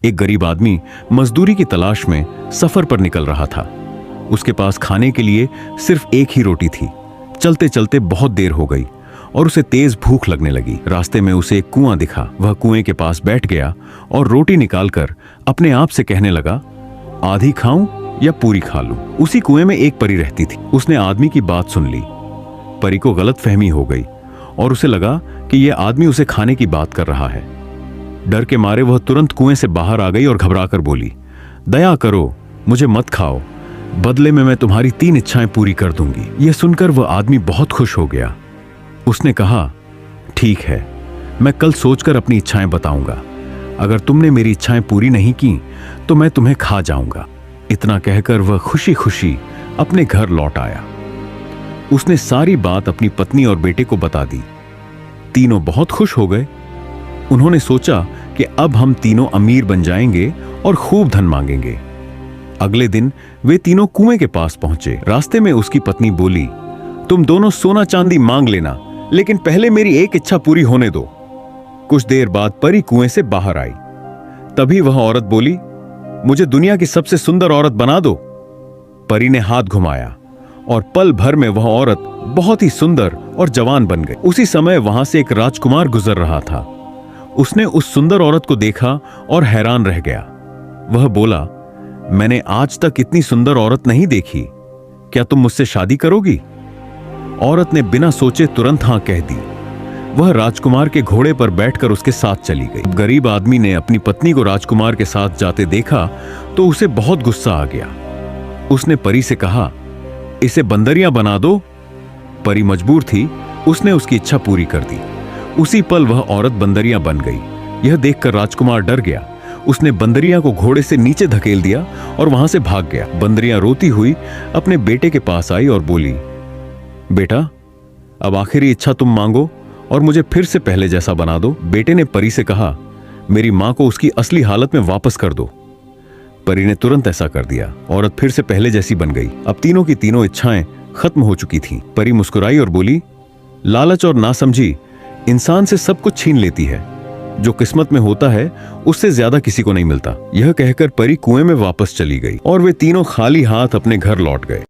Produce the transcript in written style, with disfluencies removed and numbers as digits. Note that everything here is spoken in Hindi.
एक गरीब आदमी मजदूरी की तलाश में सफर पर निकल रहा था। उसके पास खाने के लिए सिर्फ एक ही रोटी थी। चलते चलते बहुत देर हो गई और उसे तेज भूख लगने लगी। रास्ते में उसे एक कुआं दिखा। वह कुएं के पास बैठ गया और रोटी निकालकर अपने आप से कहने लगा, आधी खाऊं या पूरी खा लूं। उसी कुएं में एक परी रहती थी। उसने आदमी की बात सुन ली। परी को गलतफहमी हो गई और उसे लगा कि यह आदमी उसे खाने की बात कर रहा है। डर के मारे वह तुरंत कुएं से बाहर आ गई और घबराकर बोली, दया करो, मुझे मत खाओ, बदले में मैं तुम्हारी 3 इच्छाएं पूरी कर दूंगी। यह सुनकर वह आदमी बहुत खुश हो गया। उसने कहा, ठीक है, मैं कल सोचकर अपनी इच्छाएं बताऊंगा। अगर तुमने मेरी इच्छाएं पूरी नहीं की तो मैं तुम्हें खा जाऊंगा। इतना कहकर वह खुशी खुशी अपने घर लौट आया। उसने सारी बात अपनी पत्नी और बेटे को बता दी। तीनों बहुत खुश हो गए। उन्होंने सोचा कि अब हम तीनों अमीर बन जाएंगे और खूब धन मांगेंगे। अगले दिन वे तीनों कुएं के पास पहुंचे। रास्ते में उसकी पत्नी बोली, तुम दोनों सोना चांदी मांग लेना, लेकिन पहले मेरी एक इच्छा पूरी होने दो। कुछ देर बाद परी कुएं से बाहर आई। तभी वह औरत बोली, मुझे दुनिया की सबसे सुंदर औरत बना दो। परी ने हाथ घुमाया और पल भर में वह औरत बहुत ही सुंदर और जवान बन गई। उसी समय वहां से एक राजकुमार गुजर रहा था। उसने उस सुंदर औरत को देखा और हैरान रह गया। वह बोला, मैंने आज तक इतनी सुंदर औरत नहीं देखी, क्या तुम मुझसे शादी करोगी? औरत ने बिना सोचे तुरंत हां कह दी। वह राजकुमार के घोड़े पर बैठकर उसके साथ चली गई। गरीब आदमी ने अपनी पत्नी को राजकुमार के साथ जाते देखा तो उसे बहुत गुस्सा आ गया। उसने परी से कहा, इसे बंदरियां बना दो। परी मजबूर थी, उसने उसकी इच्छा पूरी कर दी। उसी पल वह औरत बंदरियां बन गई। यह देखकर राजकुमार डर गया। उसने बंदरियां को घोड़े से नीचे धकेल दिया और वहां से भाग गया। बंदरियां रोती हुई अपने बेटे के पास आई और बोली, बेटा, अब आखिरी इच्छा तुम मांगो और मुझे फिर से पहले जैसा बना दो। बेटे ने परी से कहा, मेरी मां को उसकी असली हालत में वापस कर दो। परी ने तुरंत ऐसा कर दिया। औरत फिर से पहले जैसी बन गई। अब तीनों की तीनों इच्छाएं खत्म हो चुकी थीं। परी मुस्कुराई और बोली, लालच और नासमझी इंसान से सब कुछ छीन लेती है। जो किस्मत में होता है उससे ज्यादा किसी को नहीं मिलता। यह कहकर परी कुएं में वापस चली गई और वे तीनों खाली हाथ अपने घर लौट गए।